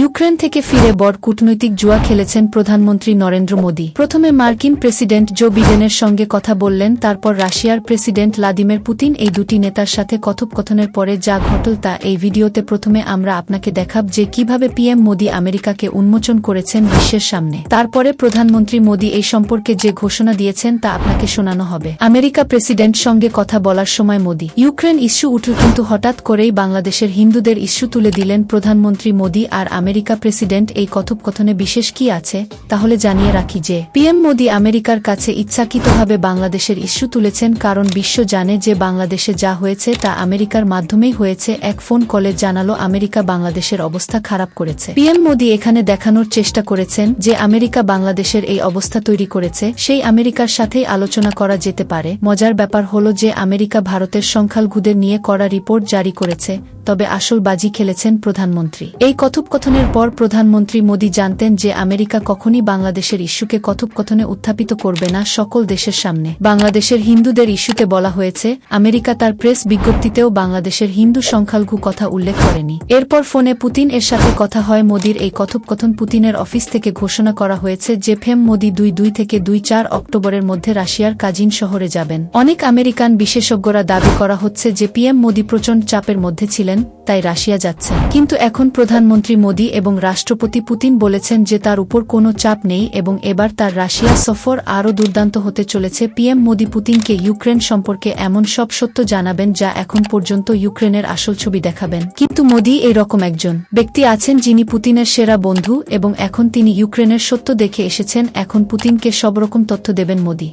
Ukraine থেকে ফিরে বড় কূটনৈতিক জুয়া খেলেছেন প্রধানমন্ত্রী নরেন্দ্র মোদী। প্রথমে মার্কিন প্রেসিডেন্ট জো বিডেনের সঙ্গে কথা বললেন, তারপর রাশিয়ার প্রেসিডেন্ট ভ্লাদিমির পুতিন। এই দুটি নেতার সাথে কথোপকথনের পরে যা ঘটল তা এই ভিডিওতে। প্রথমে আমরা আপনাকে দেখাব যে কিভাবে পিএম মোদী আমেরিকাকে উন্মোচন করেছেন বিশ্বের সামনে। তারপরে প্রধানমন্ত্রী মোদী এই সম্পর্কে যে ঘোষণা দিয়েছেন তা আপনাকে শোনানো হবে। আমেরিকা প্রেসিডেন্ট সঙ্গে কথা বলার সময় মোদী ইউক্রেন ইস্যু উঠল, কিন্তু হঠাৎ করেই বাংলাদেশের হিন্দুদের ইস্যু তুলে দিলেন প্রধানমন্ত্রী মোদী আর আমেরিকা প্রেসিডেন্ট। এই কথোপকথনে বিশেষ কি আছে তাহলে জানিয়ে রাখি যে পিএম মোদী আমেরিকার কাছে ইচ্ছাকৃতভাবে বাংলাদেশের ইস্যু তুলেছেন, কারণ বিশ্ব জানে যে বাংলাদেশে যা হয়েছে তা আমেরিকার মাধ্যমেই হয়েছে। এক ফোন কলে জানালো আমেরিকা বাংলাদেশের অবস্থা খারাপ করেছে। পিএম মোদী এখানে দেখানোর চেষ্টা করেছেন যে আমেরিকা বাংলাদেশের এই অবস্থা তৈরি করেছে, সেই আমেরিকার সাথেই আলোচনা করা যেতে পারে। মজার ব্যাপার হলো যে আমেরিকা ভারতের সংখ্যালঘুদের নিয়ে কড়া রিপোর্ট জারি করেছে, তবে আসল বাজি খেলেছেন প্রধানমন্ত্রী। এই কথোপকথনের পর প্রধানমন্ত্রী মোদী জানতেন যে আমেরিকা কখনই বাংলাদেশের ইস্যুকে কথোপকথনে উত্থাপিত করবে না সকল দেশের সামনে। বাংলাদেশের হিন্দুদের ইস্যুতে বলা হয়েছে, আমেরিকা তার প্রেস বিজ্ঞপ্তিতেও বাংলাদেশের হিন্দু সংখ্যালঘু কথা উল্লেখ করেনি। এরপর ফোনে পুতিন এর সাথে কথা হয় মোদীর। এই কথোপকথন পুতিনের অফিস থেকে ঘোষণা করা হয়েছে যে পিএম মোদী 2 থেকে 4 অক্টোবরের মধ্যে রাশিয়ার কাজিন শহরে যাবেন। অনেক আমেরিকান বিশেষজ্ঞরা দাবি করা হচ্ছে যে পিএম মোদী প্রচণ্ড চাপের মধ্যে ছিলেন, তাই রাশিয়া যাচ্ছেন। কিন্তু এখন প্রধানমন্ত্রী মোদী এবং রাষ্ট্রপতি পুতিন বলেছেন যে তার উপর কোনো চাপ নেই এবং এবার তার রাশিয়া সফর আরও দুর্দান্ত হতে চলেছে। পিএম মোদী পুতিনকে ইউক্রেন সম্পর্কে এমন সব সত্য জানাবেন যা এখন পর্যন্ত ইউক্রেনের আসল ছবি দেখাবেন। কিন্তু মোদী এইরকম একজন ব্যক্তি আছেন যিনি পুতিনের সেরা বন্ধু এবং এখন তিনি ইউক্রেনের সত্য দেখে এসেছেন। এখন পুতিনকে সব রকম তথ্য দেবেন মোদী।